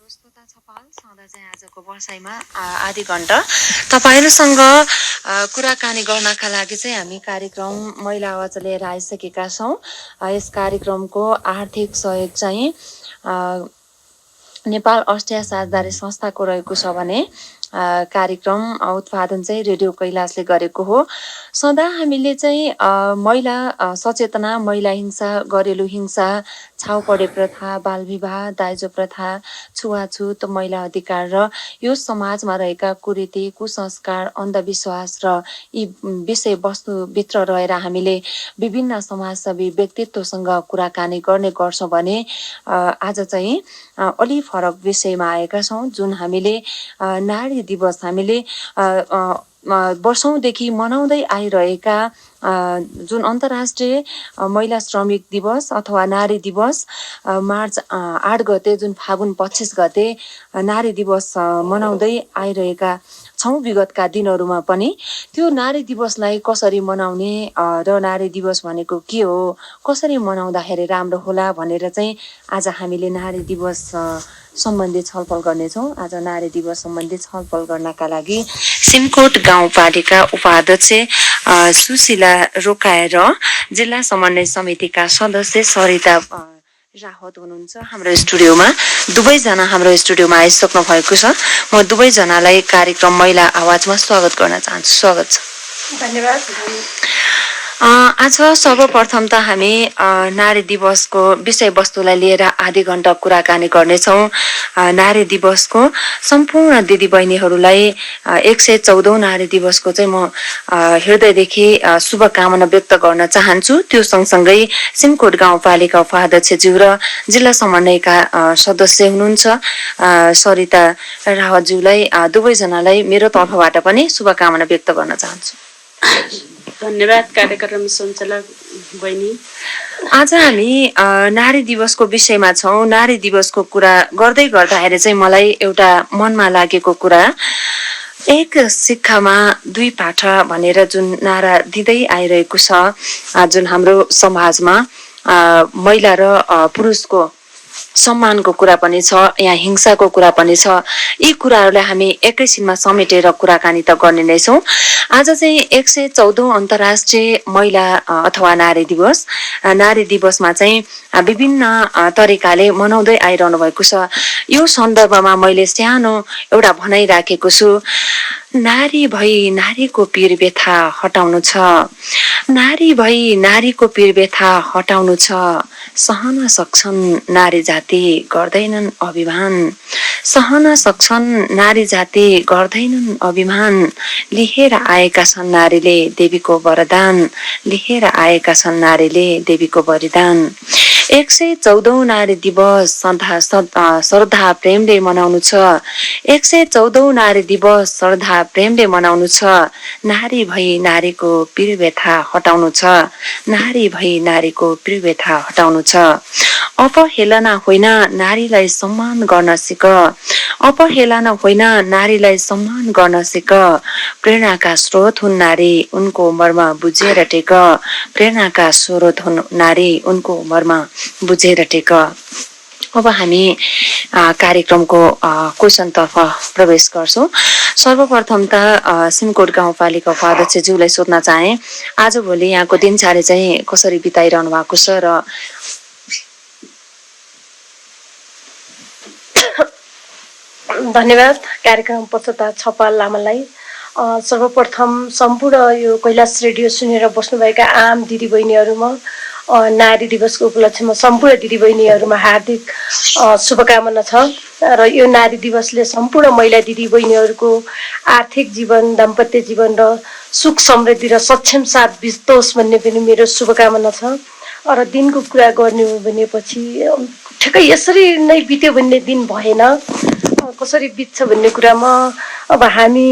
श्रोता छपाल सधैँ चाहिँ आजको बसाइमा आधी घण्टा तपाईहरुसँग कुराकानी गर्नका लागि चाहिँ हामी कार्यक्रम महिला आवाज लिएर आइसकेका छौं। यस कार्यक्रमको आर्थिक सहयोग चाहिँ नेपाल अस्ट्रिया साझेदारी संस्थाको रहेको छ भने कार्यक्रम उत्पादन चाहिँ रेडियो कैलाशले गरेको हो। सदा हामीले चाहिँ महिला सचेतना, महिला हिंसा, घरेलु हिंसा, छाउपडे प्रथा, बाल विवाह, दाइजो प्रथा, छुवाछुत, महिला अधिकार र यो समाजमा रहेका कुरीति, कुसंस्कार, अन्धविश्वास र यी विषयवस्तुभित्र रहेर हामीले विभिन्न समाजसेवी व्यक्तित्वसँग कुराकानी गर्ने गर्छौं भने आज चाहिँ अलि फरक विषयमा आएका छौं। जुन हामीले नारी दिवस हामीले वर्षौंदेखि मनाउँदै आइरहेका जुन अन्तर्राष्ट्रिय महिला श्रमिक दिवस अथवा नारी दिवस मार्च 8 गते जुन फागुन 25 गते नारी दिवस मनाउँदै आइरहेका छौं। विगतका दिनहरुमा पनि त्यो नारी दिवसलाई कसरी मनाउने र नारी दिवस भनेको के हो, कसरी मनाउँदाखेरि राम्रो होला भनेर चाहिँ आज हामीले नारी दिवस सम्बन्धी छलफल गर्नेछौं। आज नारी दिवस सम्बन्धी छलफल गर्नका लागि सिमकोट गाउँपालिका उपाध्यक्ष सुशीला रोकाएर जिल्ला समन्वय समितिका सदस्य सरिता राहत हुनुहुन्छ हाम्रो स्टुडियोमा। दुवैजना हाम्रो स्टुडियोमा आइसक्नु भएको छ। म दुवैजनालाई कार्यक्रम महिला आवाजमा स्वागत गर्न चाहन्छु। स्वागत छ। धन्यवाद। आज सर्वप्रथम त हामी नारी दिवसको विषयवस्तुलाई लिएर आधी घण्टा कुराकानी गर्नेछौं। नारी दिवसको सम्पूर्ण दिदीबहिनीहरूलाई 114औं नारी दिवसको चाहिँ म हृदयदेखि शुभकामना व्यक्त गर्न चाहन्छु। त्यो सँगसँगै सिमकोट गाउँपालिका उपाध्यक्षज्यू र जिल्ला समन्वयका सदस्य हुनुहुन्छ सरिता रावतज्यूलाई दुवैजनालाई मेरो तर्फबाट पनि शुभकामना व्यक्त गर्न चाहन्छु। धन्यवाद कार्यक्रम सञ्चालक बहिनी। आज हामी नारी दिवसको विषयमा छौं। नारी दिवसको कुरा गर्दै गर्दाखेरि चाहिँ मलाई एउटा मनमा लागेको कुरा, एक शिक्षामा दुई पाठा भनेर जुन नारा दिँदै आइरहेको छ, जुन हाम्रो समाजमा महिला र पुरुषको सम्मानको कुरा पनि छ, यहाँ हिंसाको कुरा पनि छ। यी कुराहरूलाई हामी एकैछिनमा समेटेर कुराकानी त गर्ने नै छौं। आज चाहिँ 114औं अन्तर्राष्ट्रिय महिला अथवा नारी दिवस। नारी दिवसमा चाहिँ विभिन्न तरिकाले मनाउँदै आइरहनु भएको छ। यो सन्दर्भमा मैले सानो एउटा भनाइ राखेको छु। नारी भई नारीको पीर व्यथा हटाउनु छ, नारी भई नारीको पीर व्यथा हटाउनु छ, सहन सक्छन् नारी जाति गर्दैनन् अभिमान, सहन सक्छन् नारी जाति गर्दैनन् अभिमान, लिएर आएका छन् नारीले देवीको वरदान, लिएर आएका छन् नारीले देवीको वरदान। 114औं नारी दिवस श्रद्धा प्रेमले मनाउनु छ, 114औं नारी दिवस श्रद्धा प्रेमले मनाउनु छ, नारी भई नारीको पीर व्यथा हटाउनु छ, नारी भई नारीको पीर व्यथा हटाउनु छ। अपहेलना होइन नारीलाई सम्मान गर्न सिक, अपहेलना होइन नारीलाई सम्मान गर्न सिक, प्रेरणाका स्रोत हुन् नारी उनको मर्म बुझेर टेक, प्रेरणाका स्रोत हुन् नारी उनको मर्म बुझेर टेक। अब हामी कार्यक्रमको क्वेशनतर्फ प्रवेश गर्छौं। सर्वप्रथम त सिमकोट गाउँपालिका उपाध्यक्षज्यूलाई सोध्न चाहे, आजभोलि यहाँको दिनचर्या चाहिँ कसरी बिताइरहनु भएको छ र धन्यवाद कार्यक्रम पत्रकार छपाल लामालाई। सर्वप्रथम सम्पूर्ण यो कैलाश रेडियो सुनेर बस्नुभएका आम दिदीबहिनीहरूमा नारी दिवसको उपलक्ष्यमा सम्पूर्ण दिदीबहिनीहरूमा हार्दिक शुभकामना छ र यो नारी दिवसले सम्पूर्ण महिला दिदीबहिनीहरूको आर्थिक जीवन, दाम्पत्य जीवन र सुख समृद्धि र सक्षम साथ बित्ओस् भन्ने पनि मेरो शुभकामना छ। र दिनको कुरा गर्ने हो भनेपछि ठिकै यसरी नै बित्यो भन्ने दिन भएन, कसरी बित्छ भन्ने कुरामा अब हामी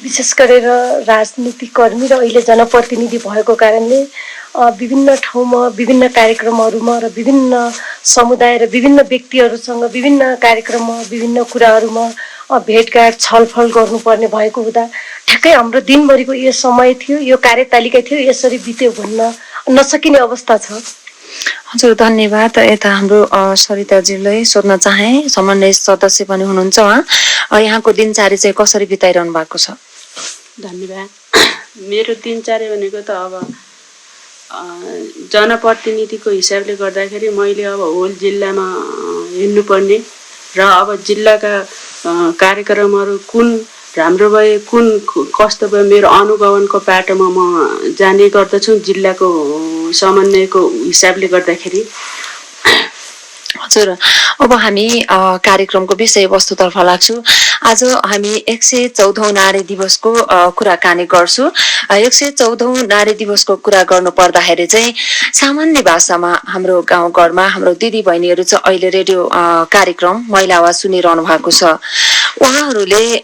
विशेष गरेर राजनीतिक कर्मी र अहिले जनप्रतिनिधि भएको कारणले विभिन्न ठाउँमा विभिन्न कार्यक्रमहरूमा र विभिन्न समुदाय र विभिन्न व्यक्तिहरूसँग विभिन्न कार्यक्रममा विभिन्न कुराहरूमा भेटघाट छलफल गर्नुपर्ने भएको हुँदा ठ्याक्कै हाम्रो दिनभरिको यो समय थियो, यो कार्यतालिका थियो, यसरी बित्यो भन्न नसकिने अवस्था छ। हजुर धन्यवाद। यता हाम्रो सरिताजीलाई सोध्न चाहे, समन्वय सदस्य पनि हुनुहुन्छ उहाँ, यहाँको दिनचर्या चाहिँ कसरी बिताइरहनु भएको छ? धन्यवाद। मेरो दिनचर्या भनेको त अब जनप्रतिनिधिको हिसाबले गर्दाखेरि मैले अब होल जिल्लामा हिँड्नुपर्ने र अब जिल्लाका कार्यक्रमहरू कुन राम्रो भए कुन कस्तो भयो मेरो अनुगमनको बाटोमा म जाने गर्दछु जिल्लाको समन्वयको हिसाबले गर्दाखेरि। हजुर, अब हामी कार्यक्रमको विषयवस्तुतर्फ लाग्छौँ। आज हामी 114औं नारी दिवसको कुराकानी गर्छु। 114औं नारी दिवसको कुरा गर्नु पर्दाखेरि चाहिँ सामान्य भाषामा हाम्रो गाउँघरमा हाम्रो दिदी बहिनीहरू चाहिँ अहिले रेडियो कार्यक्रम महिला आवाज सुनिरहनु भएको छ। उहाँहरूले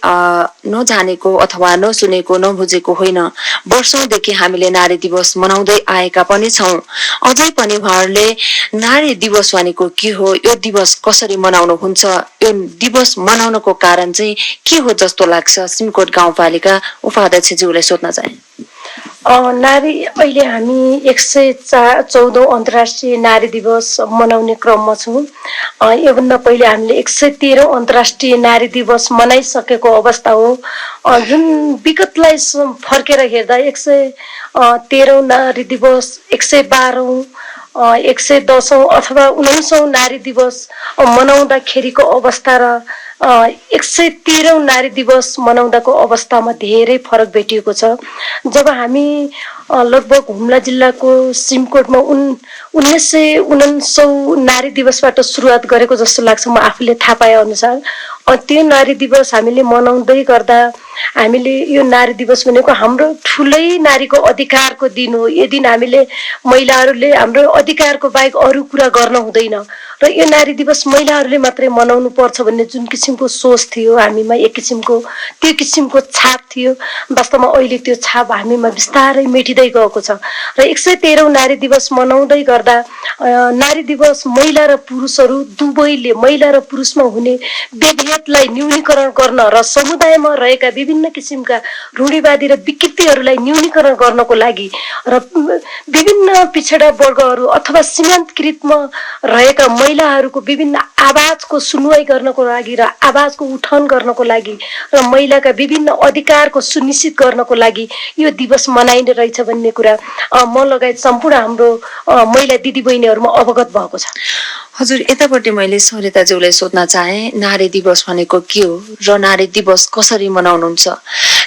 नजानेको अथवा नसुनेको नबुझेको होइन, वर्षौंदेखि हामीले नारी दिवस मनाउँदै आएका पनि छौँ। अझै पनि उहाँहरूले नारी दिवस भनेको के हो, यो दिवस कसरी मनाउनु हुन्छ, यो दिवस मनाउनको कारण चाहिँ के हो जस्तो लाग्छ? सिमकोट गाउँपालिका उपाध्यक्षज्यूलाई सोध्न चाहे। नारी अहिले हामी 114औं अन्तर्राष्ट्रिय नारी दिवस मनाउने क्रममा छौँ। योभन्दा पहिले हामीले 113औं अन्तर्राष्ट्रिय नारी दिवस मनाइसकेको अवस्था हो। जुन विगतलाई फर्केर हेर्दा 113औं नारी दिवस, 112औं, 110औं अथवा 19औं नारी दिवस मनाउँदाखेरिको अवस्था र 113औं नारी दिवस मनाउँदाको अवस्थामा धेरै फरक भेटिएको छ। जब हामी लगभग हुम्ला जिल्लाको सिमकोटमा 1999 नारी दिवसबाट सुरुवात गरेको जस्तो लाग्छ म आफूले थाहा पाए अनुसार। त्यो नारी दिवस हामीले मनाउँदै गर्दा हामीले यो नारी दिवस भनेको हाम्रो ठुलै नारीको अधिकारको दिन हो। यो दिन हामीले महिलाहरूले हाम्रो अधिकारको बाहेक अरू कुरा गर्न हुँदैन र यो नारी दिवस महिलाहरूले मात्रै मनाउनु पर्छ भन्ने जुन किसिमको सोच थियो हामीमा, एक किसिमको त्यो किसिमको छाप थियो, वास्तवमा अहिले त्यो छाप हामीमा बिस्तारै मेटिँदै गएको छ। र 113औं नारी दिवस मनाउँदै गर्दा नारी दिवस महिला र पुरुषहरू दुवैले, महिला र पुरुषमा हुने विभेदलाई न्यूनीकरण गर्न र समुदायमा रहेका विभिन्न किसिमका रूढिवादी र विकृतिहरूलाई न्यूनीकरण गर्नको लागि र विभिन्न पिछडा वर्गहरू अथवा सीमान्तकृतमा रहेका महिलाहरूको विभिन्न आवाजको सुनवाई गर्नको लागि र आवाजको उठान गर्नको लागि र महिलाका विभिन्न अधिकारको सुनिश्चित गर्नको लागि यो दिवस मनाइने रहेछ भन्ने कुरा म लगायत सम्पूर्ण हाम्रो महिला दिदीबहिनीहरूमा अवगत भएको छ। हजुर, यतापट्टि मैले सरिताज्यूलाई सोध्न चाहे, नारी दिवस भनेको के हो र नारी दिवस कसरी मनाउनुहुन्छ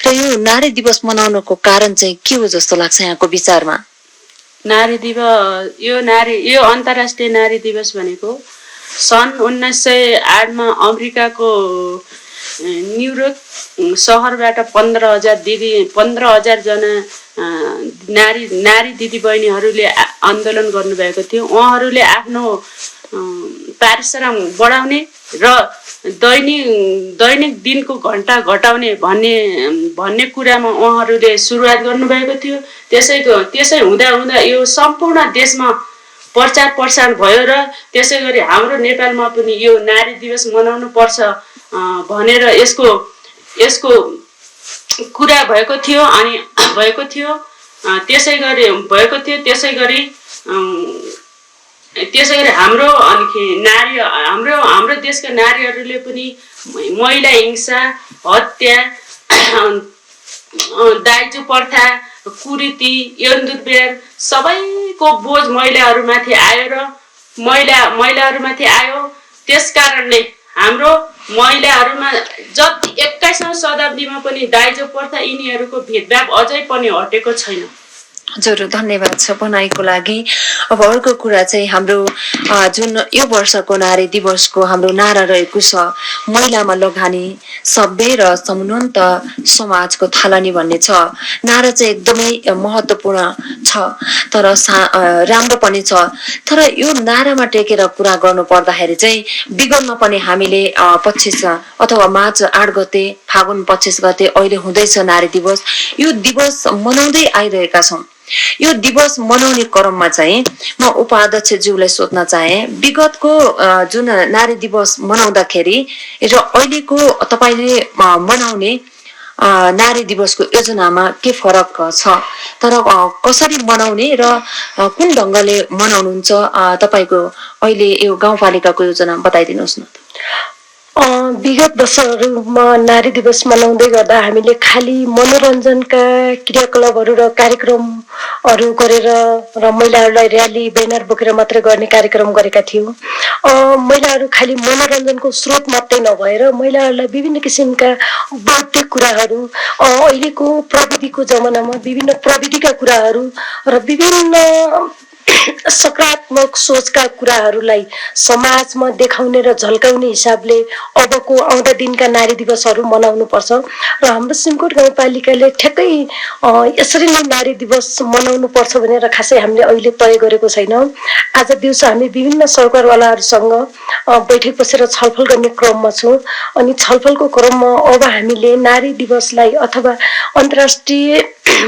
र यो नारी दिवस मनाउनको कारण चाहिँ के हो जस्तो लाग्छ यहाँको विचारमा? नारी दिवस यो अन्तर्राष्ट्रिय नारी दिवस भनेको सन् 1908मा अमेरिकाको न्युयोर्क सहरबाट 15,000 जना नारी दिदीबहिनीहरूले आन्दोलन गर्नुभएको थियो। उहाँहरूले आफ्नो पारिश्रम बढाउने र दैनिक दिनको घण्टा घटाउने भन्ने कुरामा उहाँहरूले सुरुवात गर्नुभएको थियो। त्यसै हुँदा यो सम्पूर्ण देशमा प्रचार प्रसार भयो र त्यसै गरी हाम्रो नेपालमा पनि यो नारी दिवस मनाउनु पर्छ भनेर यसको कुरा भएको थियो। त्यसै गरी हाम्रो देशका नारीहरूले पनि महिला हिंसा, हत्या, दाइजो प्रथा, कुरीति, यौन दुर्व्यवहार सबैको बोझ महिलाहरूमाथि आयो र महिलाहरूमाथि आयो। त्यसकारणले हाम्रो महिलाहरूमा जति 21औं शताब्दीमा पनि दाइजो प्रथा यिनीहरूको भेदभाव अझै पनि हटेको छैन। हजुर, धन्यवाद छ भनाइको लागि। अब अर्को कुरा चाहिँ हाम्रो जुन यो वर्षको नारी दिवसको हाम्रो नारा रहेको छ, महिलामा लगानी सभ्य र समुन्नत समाजको थालनी भन्ने छ। नारा चाहिँ एकदमै महत्त्वपूर्ण छ, तर राम्रो पनि छ। तर यो नारामा टेकेर कुरा गर्नु पर्दाखेरि चाहिँ विगतमा पनि हामीले 25 अथवा मार्च 8 गते, फागुन 25 गते अहिले हुँदैछ नारी दिवस। यो दिवस मनाउँदै आइरहेका छौँ। यो दिवस मनाउने क्रममा चाहिँ म उपाध्यक्षज्यूलाई सोध्न चाहे, विगतको जुन नारी दिवस मनाउँदाखेरि र अहिलेको तपाईले मनाउने नारी दिवसको योजनामा के फरक छ, तर कसरी मनाउने र कुन ढङ्गले मनाउनुहुन्छ तपाईँको अहिले यो गाउँपालिकाको योजना बताइदिनुहोस् न। विगत वर्षहरूमा नारी दिवस मनाउँदै गर्दा हामीले खालि मनोरञ्जनका क्रियाकलापहरू र कार्यक्रमहरू गरेर र महिलाहरूलाई र्याली ब्यानर बोकेर मात्रै गर्ने कार्यक्रम गरेका थियौँ। महिलाहरू खालि मनोरञ्जनको स्रोत मात्रै नभएर महिलाहरूलाई विभिन्न किसिमका बौद्धिक कुराहरू, अहिलेको प्रविधिको जमानामा विभिन्न प्रविधिका कुराहरू र विभिन्न सकारात्मक सोचका कुराहरूलाई समाजमा देखाउने र झल्काउने हिसाबले अबको आउँदा दिनका नारी दिवसहरू मनाउनु पर्छ र हाम्रो सिमकोट गाउँपालिकाले ठ्याक्कै यसरी नै नारी दिवस मनाउनु पर्छ भनेर खासै हामीले अहिले तय गरेको छैन। आज दिउँसो हामी विभिन्न सरकारवालाहरूसँग बैठक बसेर छलफल गर्ने क्रममा छौँ अनि छलफलको क्रममा अब हामीले नारी दिवसलाई अथवा अन्तर्राष्ट्रिय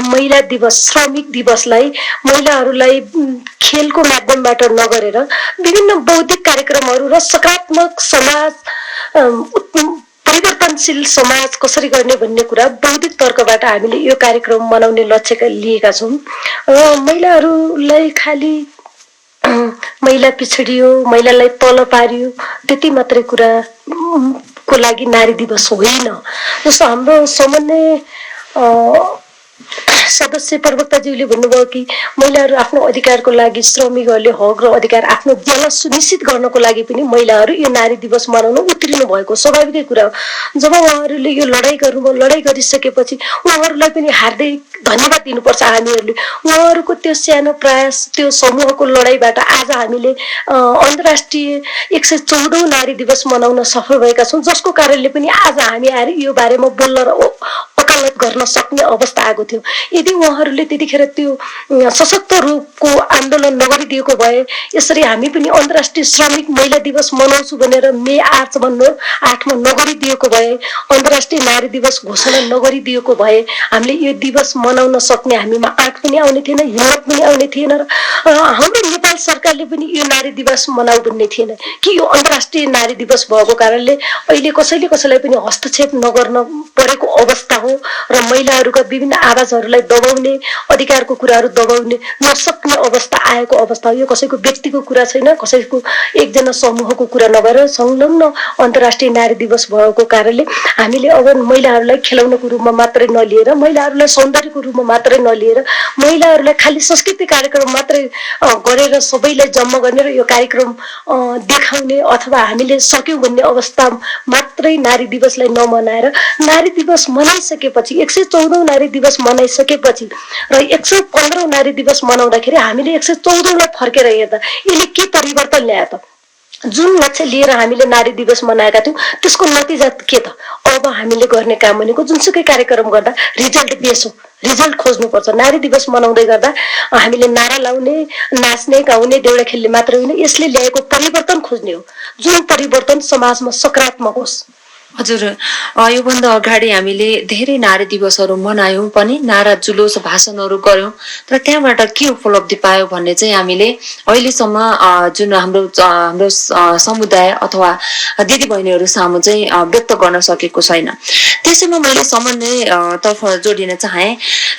महिला दिवस, श्रमिक दिवसलाई महिलाहरूलाई खेलको माध्यमबाट नगरेर विभिन्न बौद्धिक कार्यक्रमहरू र सकारात्मक समाज, परिवर्तनशील समाज कसरी गर्ने भन्ने कुरा बौद्धिक तर्कबाट हामीले यो कार्यक्रम मनाउने लक्ष्य लिएका छौँ। महिलाहरूलाई खालि महिला पिछडियो, महिलालाई तल पारियो त्यति मात्रै कुरा को लागि नारी दिवस होइन। जस्तो हाम्रो सामान्य सदस्य प्रवक्ताज्यूले भन्नुभयो कि महिलाहरू आफ्नो अधिकारको लागि, श्रमिकहरूले हक र अधिकार आफ्नो ज्याला सुनिश्चित गर्नको लागि पनि महिलाहरू यो नारी दिवस मनाउन उत्रिनु भएको स्वाभाविकै कुरा हो। जब उहाँहरूले यो लडाइँ गर्नुभयो, लडाइँ गरिसकेपछि उहाँहरूलाई पनि हार्दिक धन्यवाद दिनुपर्छ हामीहरूले। उहाँहरूको त्यो सानो प्रयास, त्यो समूहको लडाइँबाट आज हामीले अन्तर्राष्ट्रिय 114औं नारी दिवस मनाउन सफल भएका छौँ, जसको कारणले पनि आज हामी आएर यो बारेमा बोल्न र वकालत गर्न सक्ने अवस्था आएको थियो। यदि उहाँहरूले त्यतिखेर त्यो सशक्त रूपको आन्दोलन नगरिदिएको भए, यसरी हामी पनि अन्तर्राष्ट्रिय श्रमिक महिला दिवस मनाउँछु भनेर मे 8मा नगरिदिएको भए, अन्तर्राष्ट्रिय नारी दिवस घोषणा नगरिदिएको भए हामीले यो दिवस मनाउन सक्ने हामीमा आँट पनि आउने थिएन, हिम्मत पनि आउने थिएन र हाम्रो नेपाल सरकारले पनि यो नारी दिवस मनाउ भन्ने थिएन कि यो अन्तर्राष्ट्रिय नारी दिवस भएको कारणले अहिले कसैले कसैलाई पनि हस्तक्षेप नगर्न परेको अवस्था हो र महिलाहरूका विभिन्न आवाजहरूलाई दबाउने, अधिकारको कुराहरू दबाउने नसक्ने अवस्था आएको अवस्था हो। यो कसैको व्यक्तिको कुरा छैन, कसैको एकजना समूहको कुरा नभएर संलग्न अन्तर्राष्ट्रिय नारी दिवस भएको कारणले हामीले अब महिलाहरूलाई खेलाउनको रूपमा मात्रै नलिएर, महिलाहरूलाई सौन्दर्यको रूपमा मात्रै नलिएर, महिलाहरूलाई खालि सांस्कृतिक कार्यक्रम मात्रै गरेर सबैलाई जम्मा गर्ने र यो कार्यक्रम देखाउने अथवा हामीले सक्यौँ भन्ने अवस्था मात्रै नारी दिवसलाई नमनाएर नारी दिवस मनाइसकेपछि 114औं नारी दिवस मनाइसकेपछि र 115औं नारी दिवस मनाउँदाखेरि हामीले 114औंलाई फर्केर हेर्दा यसले के परिवर्तन ल्यायो त? जुन लक्ष्य लिएर हामीले नारी दिवस मनाएका थियौँ त्यसको नतिजा के त? अब हामीले गर्ने काम भनेको जुनसुकै कार्यक्रम गर्दा रिजल्ट बेस हो, रिजल्ट खोज्नुपर्छ। नारी दिवस मनाउँदै गर्दा हामीले नारा लाउने, नाच्ने, गाउने, देउडा खेल्ने मात्र होइन, यसले ल्याएको परिवर्तन खोज्ने हो, जुन परिवर्तन समाजमा सकारात्मक होस्। हजुर, योभन्दा अगाडि हामीले धेरै नारी दिवसहरू मनायौँ पनि, नारा जुलुस भाषणहरू गऱ्यौँ, तर त्यहाँबाट के उपलब्धि पायो भन्ने चाहिँ हामीले अहिलेसम्म जुन हाम्रो समुदाय अथवा दिदीबहिनीहरू सामु चाहिँ व्यक्त गर्न सकेको छैन। त्यसैमा मैले समन्वय तर्फ जोडिन चाहे,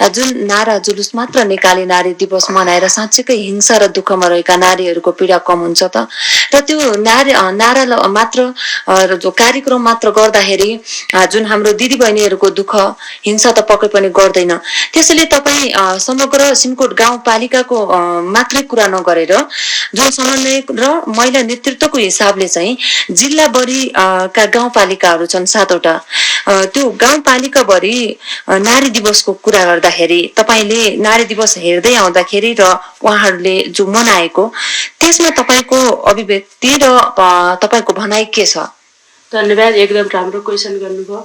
जुन नारा जुलुस मात्र निकाली नारी दिवस मनाएर साँच्चैकै हिंसा र दुःखमा रहेका नारीहरूको पीडा कम हुन्छ त? र त्यो नारा मात्र जो कार्यक्रम मात्र गर्दाखेरि जुन हाम्रो दिदीबहिनीहरूको दुःख, हिंसा त पक्कै पनि गर्दैन। त्यसैले तपाईँ समग्र सिमकोट गाउँपालिकाको मात्रै कुरा नगरेर जुन समन्वय र महिला नेतृत्वको हिसाबले चाहिँ जिल्लाभरि का गाउँपालिकाहरू छन् 7वटा, त्यो गाउँपालिकाभरि नारी दिवसको कुरा गर्दाखेरि तपाईँले नारी दिवस हेर्दै आउँदाखेरि र उहाँहरूले जो मनाएको त्यसमा तपाईँको अभिव्यक्ति र तपाईँको भनाइ के छ? धन्यवाद, एकदम राम्रो क्वेसन गर्नुभयो।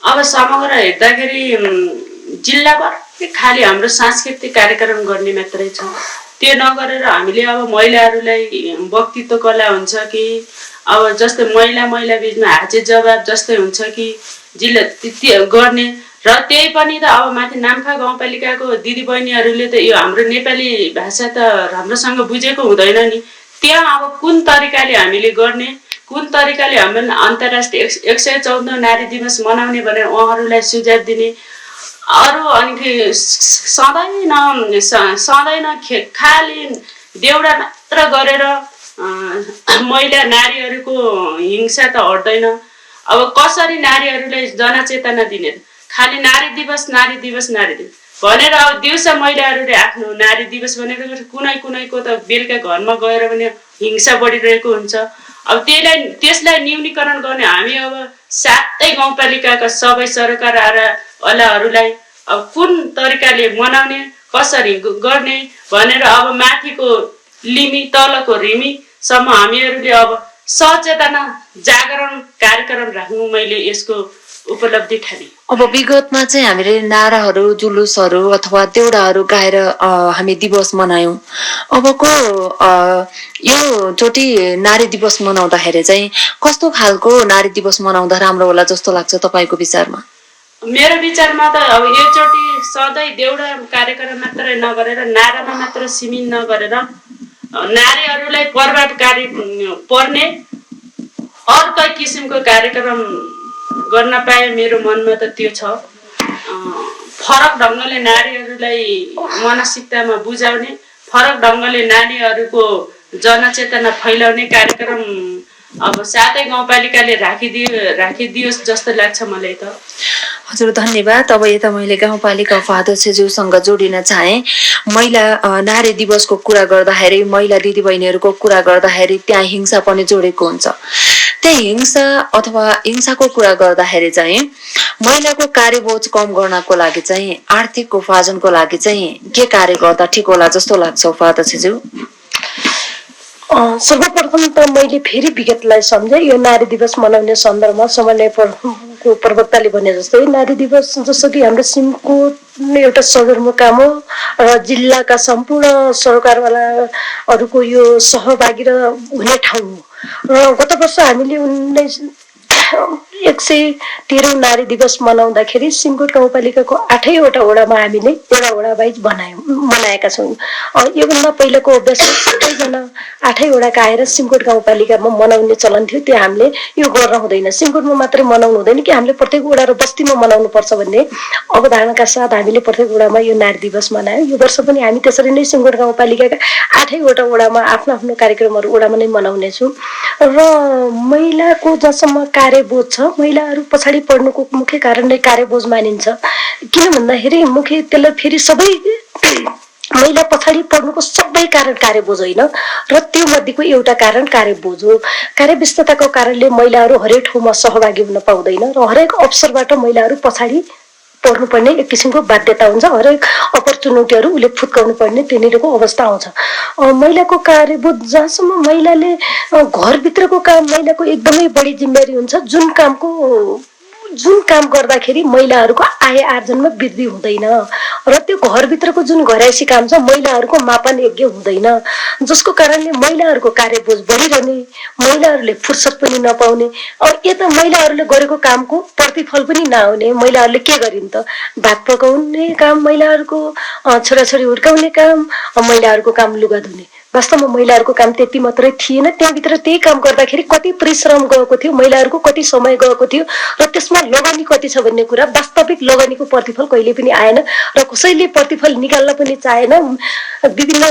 अब समग्र हेर्दाखेरि जिल्लाभर खालि हाम्रो सांस्कृतिक कार्यक्रम गर्ने मात्रै छ, त्यो नगरेर हामीले अब महिलाहरूलाई वक्तित्व कला हुन्छ कि अब जस्तै महिला बिचमा हाजिर जवाब जस्तै हुन्छ कि जिल्ला गर्ने र त्यही पनि त अब माथि नाम्फा गाउँपालिकाको दिदीबहिनीहरूले त यो हाम्रो नेपाली भाषा त राम्रोसँग बुझेको हुँदैन नि, त्यहाँ अब कुन तरिकाले हामीले गर्ने कुन तरिकाले हामी अन्तर्राष्ट्रिय 114औं नारी दिवस मनाउने भनेर उहाँहरूलाई सुझाव दिने। अरू अनि सधैँ खाली देउडा मात्र गरेर महिला नारीहरूको हिंसा त हट्दैन। अब कसरी नारीहरूलाई जनचेतना दिने, खालि नारी दिवस भनेर अब दिउँसो महिलाहरूले आफ्नो नारी दिवस भनेर कुनैको त बेलुका घरमा गएर पनि हिंसा बढिरहेको हुन्छ। अब त्यसलाई न्यूनीकरण गर्ने हामी अब सातै गाउँपालिकाका सबै सरकारवालाहरूलाई अब कुन तरिकाले मनाउने, कसरी गर्ने भनेर अब माथिको लिमी तलको रिमीसम्म हामीहरूले अब सचेतना जागरण कार्यक्रम राख्नु मैले यसको उपलब्धि ठाने। अब विगतमा चाहिँ हामीले नाराहरू, जुलुसहरू अथवा देउडाहरू गाएर हामी दिवस मनायौं। अबको यो चोटि नारी दिवस मनाउँदाखेरि चाहिँ कस्तो खालको नारी दिवस मनाउँदा राम्रो होला जस्तो लाग्छ तपाईँको विचारमा? मेरो विचारमा त अब योचोटि सधैँ देउडा कार्यक्रम मात्रै नगरेर नारामा मात्र सीमित नगरेर नारीहरूलाई प्रभावकारी पर्ने अर्कै किसिमको कार्यक्रम गर्न पाए मेरो मनमा त त्यो छ। फरक ढङ्गले नारीहरूलाई मानसिकतामा बुझाउने, फरक ढङ्गले नारीहरूको जनचेतना फैलाउने कार्यक्रम अब सातै गाउँपालिकाले राखिदियोस् जस्तो लाग्छ मलाई त। हजुर धन्यवाद। अब यता मैले गाउँपालिका उपाध्यक्षज्यूसँग जोडिन चाहे। महिला नारी दिवसको कुरा गर्दाखेरि, महिला दिदीबहिनीहरूको कुरा गर्दाखेरि त्यहाँ हिंसा पनि जोडेको हुन्छ। त्यही हिंसा अथवा हिंसाको कुरा गर्दाखेरि चाहिँ महिलाको कार्यबोझ कम गर्नको लागि चाहिँ आर्थिक उपार्जनको लागि चाहिँ के कार्य गर्दा ठिक होला जस्तो लाग्छ उपाध्यक्षज्यू? सर्वप्रथम त मैले फेरि विगतलाई सम्झेँ। यो नारी दिवस मनाउने सन्दर्भमा समन्वयको प्रवक्ताले भने जस्तै नारी दिवस जसरी हाम्रो सिमकोट एउटा सदरमुकाम हो र जिल्लाका सम्पूर्ण सरकारवालाहरूको यो सहभागी र हुने ठाउँ हो। र गत वर्ष हामीले 113औं नारी दिवस मनाउँदाखेरि सिमकोट गाउँपालिकाको 8वटा वडामा हामीले वडा वाइज मनाएका छौँ। योभन्दा पहिलाको अभ्यास सबैजना 8 वडाका आएर सिमकोट गाउँपालिकामा मनाउने चलन थियो। त्यो हामीले यो गर्न हुँदैन, सिमकोटमा मात्रै मनाउनु हुँदैन कि हामीले प्रत्येक वडा र बस्तीमा मनाउनु पर्छ भन्ने अवधारणाका साथ हामीले प्रत्येक वडामा यो नारी दिवस मनायौँ। यो वर्ष पनि हामी त्यसरी नै सिमकोट गाउँपालिकाका 8वटा वडामा आफ्नो कार्यक्रमहरू वडामा नै मनाउनेछौँ। र महिलाको जसम्म कार्यबोझ छ, महिलाहरू पछाडि पर्नुको मुख्य कारण नै कार्यबोझ मानिन्छ। किन भन्दाखेरि त्यसलाई फेरि सबै महिला पछाडि पर्नुको सबै कारण कार्यबोझ होइन र त्यो मध्येको एउटा कारण कार्यबोझ हो। कार्यव्यस्तताको कारणले महिलाहरू हरेक ठाउँमा सहभागी हुन पाउँदैन र हरेक अवसरबाट महिलाहरू पछाडि पर्नुपर्ने एक किसिमको बाध्यता हुन्छ। हरेक अपर्च्युनिटीहरू उसले फुत्काउनु पर्ने त्यहाँनिरको अवस्था आउँछ। महिलाको कार्यबोझ जहाँसम्म महिलाले घरभित्रको काम महिलाको एकदमै बढी जिम्मेवारी हुन्छ। जुन काम गर्दाखेरि महिलाहरूको आय आर्जनमा वृद्धि हुँदैन र त्यो घरभित्रको जुन घरायसी काम छ महिलाहरूको मापन योग्य हुँदैन, जसको कारणले महिलाहरूको कार्यबोझ बढिरहने, महिलाहरूले फुर्सद पनि नपाउने। यता महिलाहरूले गरेको कामको प्रतिफल पनि नआउने। महिलाहरूले के गरिन् त? भात पकाउने काम महिलाहरूको, छोराछोरी हुर्काउने काम, महिलाहरूको काम लुगा धुने। वास्तवमा महिलाहरूको काम त्यति मात्रै थिएन। त्यहाँभित्र त्यही काम गर्दाखेरि कति परिश्रम गएको थियो, महिलाहरूको कति समय गएको थियो र त्यसमा लगानी कति छ भन्ने कुरा, वास्तविक लगानीको प्रतिफल कहिले पनि आएन र कसैले प्रतिफल निकाल्न पनि चाहेन। विभिन्न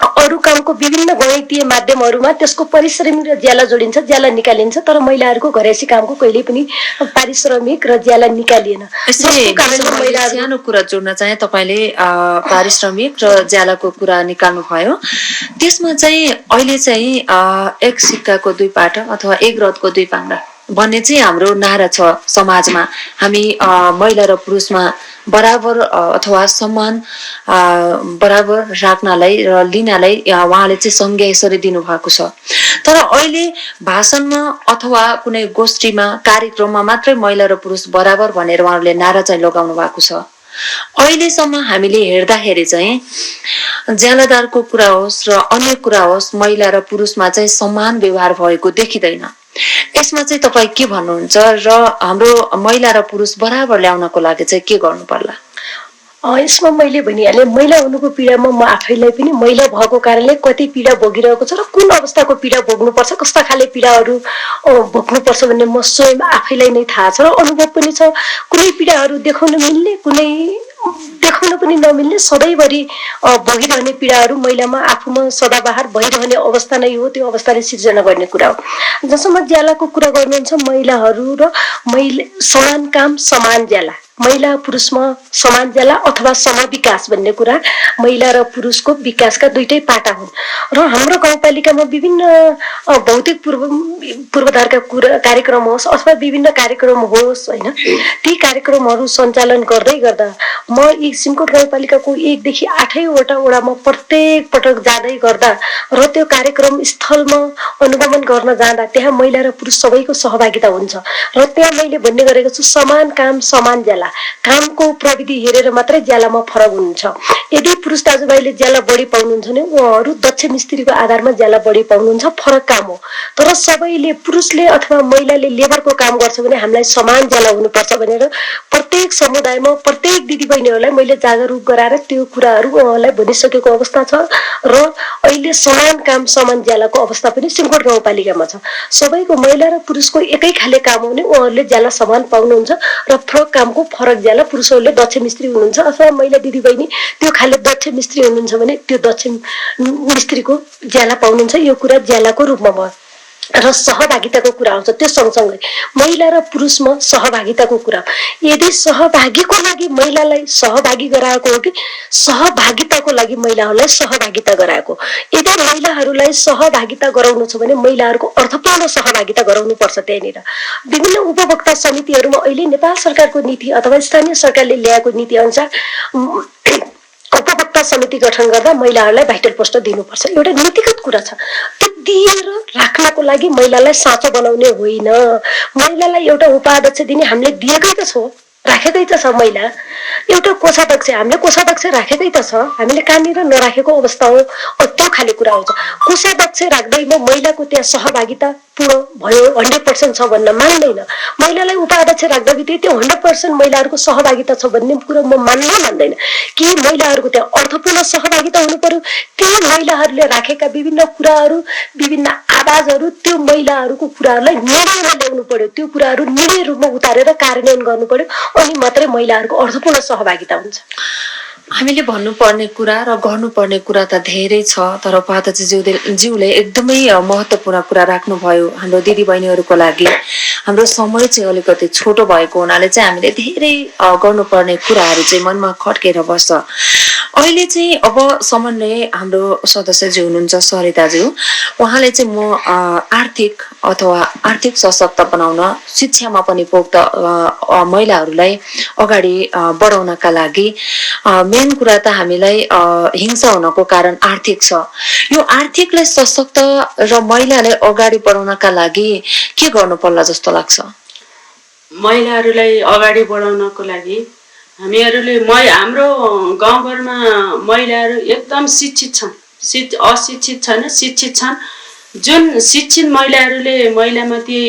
अरू कामको विभिन्न गणितीय माध्यमहरूमा त्यसको पारिश्रमिक र ज्याला जोडिन्छ, ज्याला निकालिन्छ, तर महिलाहरूको घरेसी कामको कहिले पनि पारिश्रमिक र ज्याला निकालिएन। सानो कुरा जोड्न चाहे, तपाईँले पारिश्रमिक र ज्यालाको कुरा निकाल्नु भयो। त्यसमा चाहिँ अहिले चाहिँ एक सिक्काको दुई पाटा अथवा एक रथको दुई पाङ्रा भन्ने चाहिँ हाम्रो नारा छ समाजमा। हामी महिला र पुरुषमा बराबर अथवा सम्मान बराबर राख्नलाई र लिनलाई उहाँले चाहिँ संज्ञा यसरी दिनुभएको छ। तर अहिले भाषणमा अथवा कुनै गोष्ठीमा कार्यक्रममा मात्रै महिला र पुरुष बराबर भनेर उहाँहरूले नारा चाहिँ लगाउनु भएको छ। अहिलेसम्म हामीले हेर्दाखेरि चाहिँ ज्यालादारको कुरा होस् र अन्य कुरा होस्, महिला र पुरुषमा चाहिँ समान व्यवहार भएको देखिँदैन। यसमा चाहिँ तपाईँ के भन्नुहुन्छ र हाम्रो महिला र पुरुष बराबर ल्याउनको लागि चाहिँ के गर्नु पर्ला? यसमा मैले भनिहालेँ महिला हुनुको पीडामा म आफैलाई पनि महिला भएको कारणले कति पीडा भोगिरहेको छ र कुन अवस्थाको पीडा भोग्नुपर्छ कस्ता खाले पीडाहरू भोग्नुपर्छ भन्ने म स्वयं आफैलाई नै थाहा छ र अनुभव पनि छ। कुनै पीडाहरू देखाउन मिल्ने कुनै देखाउन पनि नमिल्ने सधैँभरि भोगिरहने पीडाहरू महिलामा आफूमा सदाबहार भइरहने अवस्था नै हो। त्यो अवस्थाले सिर्जना गर्ने कुरा हो। जसम्म ज्यालाको कुरा गर्नुहुन्छ महिलाहरू र समान काम समान ज्याला महिला पुरुषमा समान ज्याला अथवा समविकास भन्ने कुरा महिला र पुरुषको विकासका दुईटै पाटा हुन् र हाम्रो गाउँपालिकामा विभिन्न भौतिक पूर्वाधारका कार्यक्रम होस् अथवा विभिन्न कार्यक्रम होस् होइन ती कार्यक्रमहरू सञ्चालन गर्दै गर्दा म एक सिमकोट गाउँपालिकाको 1 देखि 8 वटा वडामा प्रत्येक पटक जाँदै गर्दा र त्यो कार्यक्रम स्थलमा अनुगमन गर्न जाँदा त्यहाँ महिला र पुरुष सबैको सहभागिता हुन्छ र त्यहाँ मैले भन्ने गरेको छु समान काम समान ज्याला कामको प्रविधि हेरेर मात्रै ज्यालामा फरक हुन्छ। यदि पुरुष दाजुभाइले ज्याला बढी पाउनुहुन्छ भने उहाँहरू दक्ष मिस्त्रीको आधारमा ज्याला बढी पाउनुहुन्छ फरक काम हो। तर सबैले पुरुषले अथवा महिलाले लेबरको काम गर्छ भने हामीलाई समान ज्याला हुनुपर्छ भनेर प्रत्येक समुदायमा प्रत्येक दिदीबहिनीहरूलाई मैले जागरुक गराएर त्यो कुराहरू उहाँलाई भनिसकेको अवस्था छ र अहिले समान काम समान ज्यालाको अवस्था पनि सिमकोट गाउँपालिकामा छ। सबैको महिला र पुरुषको एकै खाले काम हुने उहाँहरूले ज्याला समान पाउनुहुन्छ र फरक कामको फरक ज्याला पुरुषहरूले दक्ष मिस्त्री हुनुहुन्छ अथवा महिला दिदीबहिनी त्यो खाले दक्ष मिस्त्री हुनुहुन्छ भने त्यो दक्ष मिस्त्रीको ज्याला पाउनुहुन्छ। यो कुरा ज्यालाको रूपमा भयो र सहभागिताको कुरा आउँछ। त्यो सँगसँगै महिला र पुरुषमा सहभागिताको कुरा यदि सहभागीको लागि महिलालाई सहभागी गराएको हो कि सहभागिताको लागि महिलाहरूलाई सहभागिता गराएको। यदि महिलाहरूलाई सहभागिता गराउनु छ भने महिलाहरूको अर्थपूर्ण सहभागिता गराउनु पर्छ। त्यहाँनिर विभिन्न उपभोक्ता समितिहरूमा अहिले नेपाल सरकारको नीति अथवा स्थानीय सरकारले ल्याएको नीति अनुसार उपभोक्ता समिति गठन गर्दा महिलाहरूलाई भाइटल पोस्ट दिनुपर्छ। एउटा नीतिगत कुरा छ। त्यो दिएर राख्नको लागि महिलालाई साँचो बनाउने होइन। महिलालाई एउटा उपाध्यक्ष दिने हामीले दिएकै त छौँ राखेकै त छ। महिला एउटा कोषाध्यक्ष हामीले कोषाध्यक्ष राखेकै त छ हामीले कहाँनिर नराखेको अवस्था हो। त्यो खाले कुरा आउँछ। कोषाध्यक्ष राख्दैमा महिलाको त्यहाँ सहभागिता पूर्ण भयो 100% छ भन्न मान्दैन। महिलालाई उपाध्यक्ष राख्दा बित्तिकै त्यो 100% महिलाहरूको सहभागिता छ भन्ने कुरा म मान्दैन कि महिलाहरूको त्यहाँ अर्थपूर्ण सहभागिता हुनु पर्यो। त्यो महिलाहरूले राखेका विभिन्न कुराहरू विभिन्न आवाजहरू त्यो महिलाहरूको कुराहरूलाई निर्णयमा ल्याउनु पर्यो। त्यो कुराहरू निर्णय रूपमा उतारेर कार्यान्वयन गर्नु पर्यो अनि मात्रै महिलाहरूको अर्थपूर्ण सहभागिता हुन्छ। हामीले भन्नुपर्ने कुरा र गर्नुपर्ने कुरा त धेरै छ तर उपाध्यक्षज्यूले एकदमै महत्त्वपूर्ण कुरा राख्नुभयो। हाम्रो दिदीबहिनीहरूको लागि हाम्रो समय चाहिँ अलिकति छोटो भएको हुनाले चाहिँ हामीले धेरै गर्नुपर्ने कुराहरू चाहिँ मनमा खड्केर बस्छ। अहिले चाहिँ अब समन्वय हाम्रो सदस्यज्यू हुनुहुन्छ सरिताज्यू उहाँले चाहिँ म आर्थिक सशक्त बनाउन शिक्षामा पनि पोख्त महिलाहरूलाई अगाडि बढाउनका लागि मेन कुरा त हामीलाई हिंसा हुनको कारण आर्थिक छ। यो आर्थिकलाई सशक्त र महिलालाई अगाडि बढाउनका लागि के गर्नु पर्ला जस्तो लाग्छ? महिलाहरूलाई अगाडि बढाउनको लागि हामीहरूले हाम्रो गाउँघरमा महिलाहरू एकदम शिक्षित छन्, अशिक्षित छैन, शिक्षित छन्। जुन शिक्षित महिलाहरूले महिलामाथि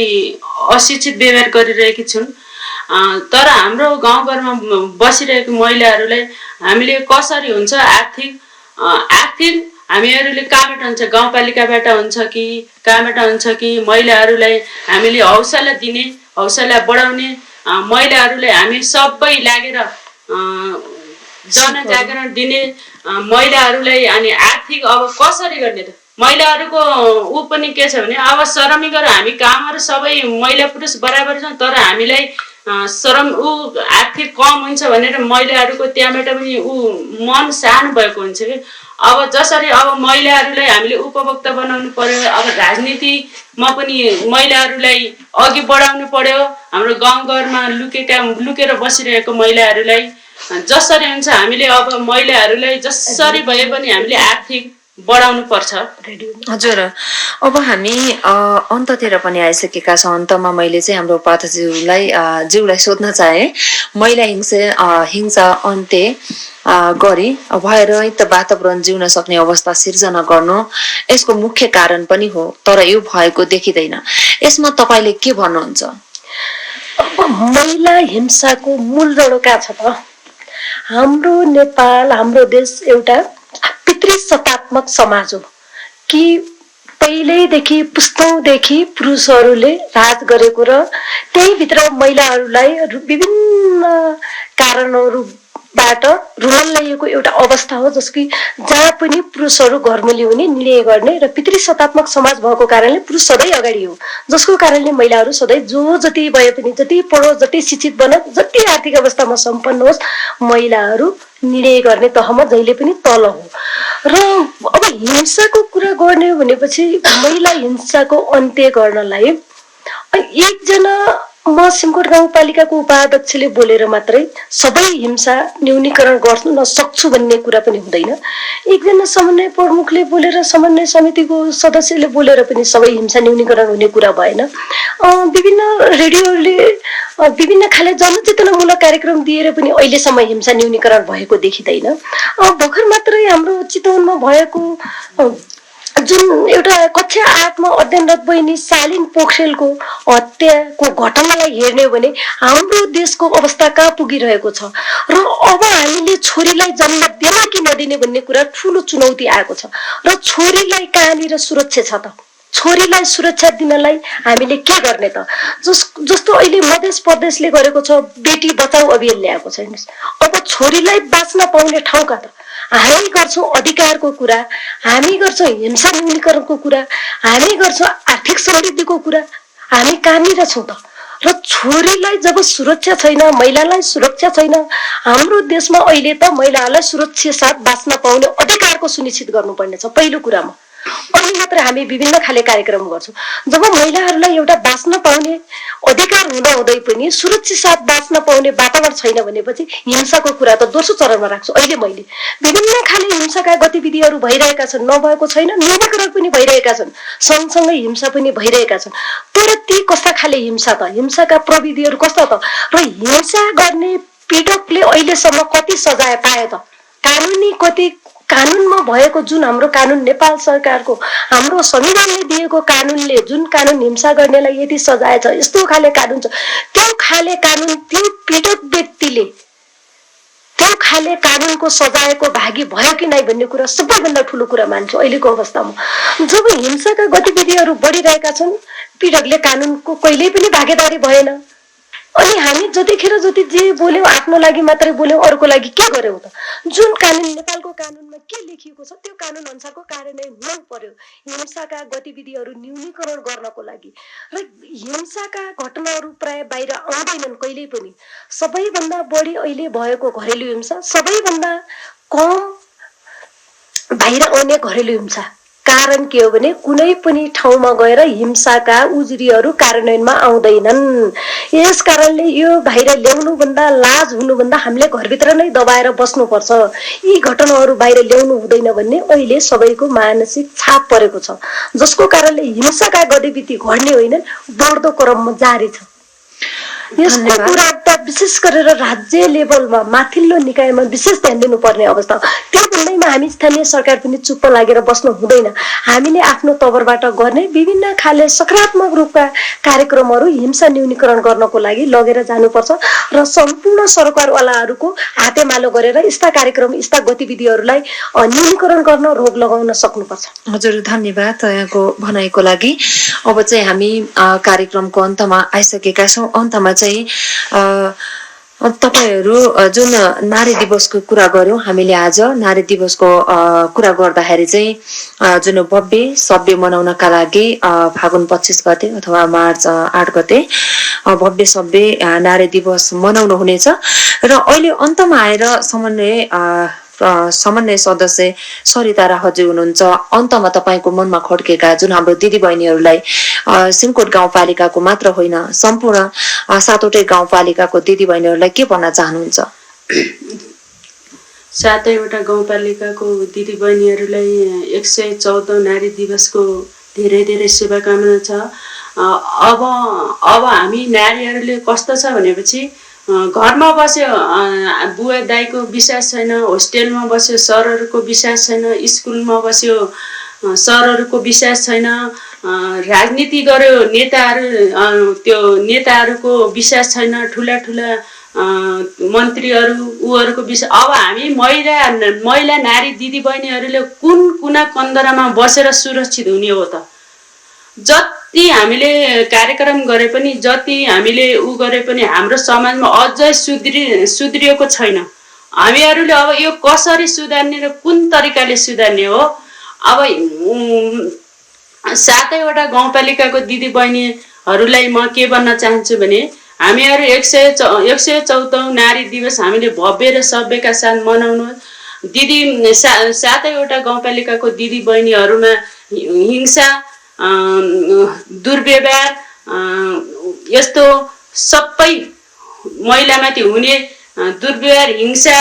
अशिक्षित व्यवहार गरिरहेकी छन्। तर हाम्रो गाउँघरमा बसिरहेको महिलाहरूलाई हामीले कसरी हुन्छ आर्थिक हामीहरूले कहाँबाट हुन्छ गाउँपालिकाबाट हुन्छ कि कहाँबाट हुन्छ कि महिलाहरूलाई हामीले हौसला दिने हौसला बढाउने महिलाहरूलाई हामी सबै लागेर जनजागरण दिने महिलाहरूलाई अनि आर्थिक अब कसरी गर्ने त महिलाहरूको ऊ पनि के छ भने अब श्रमिक गरेर हामी कामहरू सबै महिला पुरुष बराबर छौँ तर हामीलाई श्रम आर्थिक कम हुन्छ भनेर महिलाहरूको त्यहाँबाट पनि मन सानो भएको हुन्छ कि अब जसरी अब महिलाहरूलाई हामीले उपभोक्ता बनाउनु पर्यो। अब राजनीतिमा पनि महिलाहरूलाई अघि बढाउनु पर्यो। हाम्रो गाउँघरमा लुकेर बसिरहेको महिलाहरूलाई जसरी हुन्छ हामीले अब महिलाहरूलाई जसरी भए पनि हामीले आर्थिक बढाउनु पर्छ। हजुर अब हामी अन्ततिर पनि आइसकेका छौँ। अन्तमा मैले चाहिँ हाम्रो उपाध्यक्षज्यूलाई सोध्न चाहे महिला हिंसा अन्त्य गरी भयरहित वातावरण जिउन सक्ने अवस्था सिर्जना गर्नु यसको मुख्य कारण पनि हो तर यो भएको देखिँदैन। यसमा तपाईँले के भन्नुहुन्छ? अब महिला हिंसाको मूल जड कहाँ छ त? हाम्रो नेपाल, हाम्रो देश एउटा पितृसत्तात्मक समाज हो कि पहिल्यैदेखि पुस्तौँदेखि पुरुषहरूले राज गरेको र त्यहीभित्र महिलाहरूलाई विभिन्न कारणहरूबाट रुमल्लाइएको एउटा अवस्था हो जसकी जहाँ पनि पुरुषहरू घरमुली हुने, निर्णय गर्ने र पितृसत्तात्मक समाज भएको कारणले पुरुष सधैँ अगाडि हो, जसको कारणले महिलाहरू सधैँ जो जति भए पनि, जति पढोस्, जति शिक्षित बनोस्, जति आर्थिक अवस्थामा सम्पन्न होस्, महिलाहरू निर्णय गर्ने तहमा जहिले पनि तल हो। र अब हिंसाको कुरा गर्ने हो भनेपछि महिला हिंसाको अन्त्य गर्नलाई एकजना म सिमकोट गाउँपालिकाको उपाध्यक्षले बोलेर मात्रै सबै हिंसा न्यूनीकरण गर्न नसक्छु भन्ने कुरा पनि हुँदैन। एकजना समन्वय प्रमुखले बोलेर, समन्वय समितिको सदस्यले बोलेर पनि सबै हिंसा न्यूनीकरण हुने कुरा भएन। विभिन्न रेडियोले विभिन्न खाले जनचेतनामूलक कार्यक्रम दिएर पनि अहिलेसम्म हिंसा न्यूनीकरण भएको देखिँदैन। भर्खर मात्रै हाम्रो चितवनमा भएको जुन एउटा कक्षा 8 मा अध्ययनरत बहिनी शालिन पोखरेलको हत्याको घटनालाई हेर्ने हो भने हाम्रो देशको अवस्था कहाँ पुगिरहेको छ र अब हामीले छोरीलाई जन्म दिन कि नदिने भन्ने कुरा ठूलो चुनौती आएको छ र छोरीलाई कहाँनिर सुरक्षा छ त? छोरीलाई सुरक्षा दिनलाई हामीले के गर्ने त? जस्तो अहिले मध्य प्रदेशले गरेको छ बेटी बचाऊ अभियान ल्याएको छ। अब छोरीलाई बाँच्न पाउने ठाउँ कहाँ त? हामी गर्छौं अधिकारको कुरा, हामी गर्छौं हिंसा न्यूनीकरणको कुरा, हामी गर्छौं आर्थिक समृद्धिको कुरा, हामी कहाँनिर छौं त? र छोरीलाई जब सुरक्षा छैन, महिलालाई सुरक्षा छैन, हाम्रो देशमा अहिले त महिलालाई सुरक्षा साथ बाँच्न पाउने अधिकारको सुनिश्चित गर्नुपर्ने छ पहिलो कुरामा। अनि मात्र हामी विभिन्न खाले कार्यक्रम गर्छौं। जब महिलाहरूलाई एउटा बाँच्न पाउने अधिकार हुँदाहुँदै पनि सुरक्षित साथ बाँच्न पाउने वातावरण छैन भनेपछि हिंसाको कुरा त दोस्रो चरणमा राख्छु। अहिले मैले विभिन्न खाले हिंसाका गतिविधिहरू भइरहेका छन्, नभएको छैन, न्यूनीकरण पनि भइरहेका छन्, सँगसँगै हिंसा पनि भइरहेका छन्। तर ती कस्ता खाले हिंसा त? हिंसाका प्रविधिहरू कस्ता त? र हिंसा गर्ने पीडकले अहिलेसम्म कति सजाय पाए त? कानुनी कति कानुनमा भएको जुन हाम्रो कानुन, नेपाल सरकारको हाम्रो संविधानले दिएको कानुनले जुन कानुन हिंसा गर्नेलाई यति सजाय छ, यस्तो खाले कानुन छ, त्यो खाले कानुन त्यो पीडित व्यक्तिले त्यो खाले कानुनको सजायको भागी भयो कि नै भन्ने कुरा सबैभन्दा ठूलो कुरा मान्छु अहिलेको अवस्थामा। जब हिंसाका गतिविधिहरू बढिरहेका छन्, पीडकले कानुनको कहिल्यै पनि भागीदारी भएन। अनि हामी जतिखेर जति जे बोल्यौं आफ्नो लागि मात्रै बोल्यौं, अरूको लागि के गर्यौं त? जुन कानुन नेपालको कानुनमा के लेखिएको छ त्यो कानुन अनुसारको कार्यान्वयन हुनु पर्यो हिंसाका गतिविधिहरू न्यूनीकरण गर्नको लागि। र हिंसाका घटनाहरू प्राय बाहिर आउँदैनन् कहिल्यै पनि। सबैभन्दा बढी अहिले भएको घरेलु हिंसा, सबैभन्दा कम बाहिर आउने घरेलु हिंसा। कारण के हो भने कुनै पनि ठाउँमा गएर हिंसाका उजुरीहरू कार्यान्वयनमा आउँदैनन्। यस कारणले यो बाहिर ल्याउनु भन्दा, लाज हुनु भन्दा हामीले घरभित्र नै दबाएर बस्नुपर्छ। यी घटनाहरू बाहिर ल्याउनु हुँदैन भन्ने अहिले सबैको मानसिक छाप परेको छ, जसको कारणले हिंसाका गतिविधि घट्ने होइन, बढ्दो क्रममा जारी छ। यसको कुरा त विशेष गरेर राज्य लेभलमा, माथिल्लो निकायमा विशेष ध्यान दिनुपर्ने अवस्था हो। त्यो भन्दैमा हामी स्थानीय सरकार पनि चुप्प लागेर बस्नु हुँदैन। हामीले आफ्नो तवरबाट गर्ने विभिन्न खाले सकारात्मक रूपका कार्यक्रमहरू हिंसा न्यूनीकरण गर्नको लागि लगेर जानुपर्छ र सम्पूर्ण सरकारवालाहरूको हातेमालो गरेर यस्ता कार्यक्रम, यस्ता गतिविधिहरूलाई न्यूनीकरण गर्न, रोक लगाउन सक्नुपर्छ। हजुर, धन्यवाद यहाँको भनाइको लागि। अब चाहिँ हामी कार्यक्रमको अन्तमा आइसकेका छौँ। अन्तमा चाहिँ तपाईहरू जुन नारी दिवसको कुरा गर्यौं हामीले, आज नारी दिवसको कुरा गर्दाखेरि चाहिँ जुन भव्य सभ्य मनाउनका लागि फागुन 25 गते अथवा मार्च 8 गते भव्य सभ्य नारी दिवस मनाउनु हुनेछ। र अहिले अन्तमा आएर समन्वय सदस्य सरिता राहजी हुनुहुन्छ। अन्तमा तपाईको मनमा खड्केका जुन हाम्रो दिदी बहिनीहरूलाई, सिमकोट गाउँपालिकाको मात्र होइन, सम्पूर्ण 7वटै गाउँपालिकाको दिदी बहिनीहरूलाई के भन्न चाहनुहुन्छ? 7वटा गाउँपालिकाको दिदी बहिनीहरूलाई 114 नारी दिवसको धेरै धेरै शुभकामना छ। अब हामी नारीहरूले कस्तो छ भनेपछि घरमा बस्यो बुवा दाइको विश्वास छैन, होस्टेलमा बस्यो सरहरूको विश्वास छैन, स्कुलमा बस्यो सरहरूको विश्वास छैन, राजनीति गर्यो नेताहरू त्यो नेताहरूको विश्वास छैन, ठुला ठुला मन्त्रीहरू उहरूको विषय अब हामी महिला नारी दिदीबहिनीहरूले कुन कुना कन्दरामा बसेर सुरक्षित हुने हो त? जति हामीले कार्यक्रम गरे पनि, जति हामीले गरे पनि हाम्रो समाजमा अझै सुध्रिएको छैन। हामीहरूले अब यो कसरी सुधार्ने र कुन तरिकाले सुधार्ने हो? अब 7वटा गाउँपालिकाको दिदीबहिनीहरूलाई म के भन्न चाहन्छु भने हामीहरू 114औं नारी दिवस हामीले भव्य र सभ्यका साथ मनाउनु। 7वटा गाउँपालिकाको दिदीबहिनीहरूमा हिंसा, दुर्व्यवहार, यस्तो सबै महिलामाथि हुने दुर्व्यवहार, हिंसा,